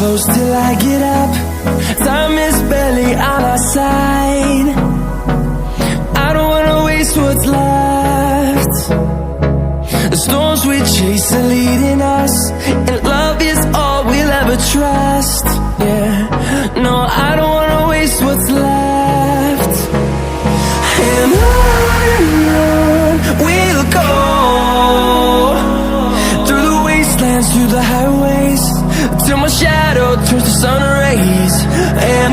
close till I get up. Time is barely on our side. I don't wanna waste what's left. The storms we chase are leading us, and love is all we'll ever trust. Yeah, no, I don't wanna waste what's left. And on we'll go, through the wastelands, through the highways, till my shadow turns to sun rays. And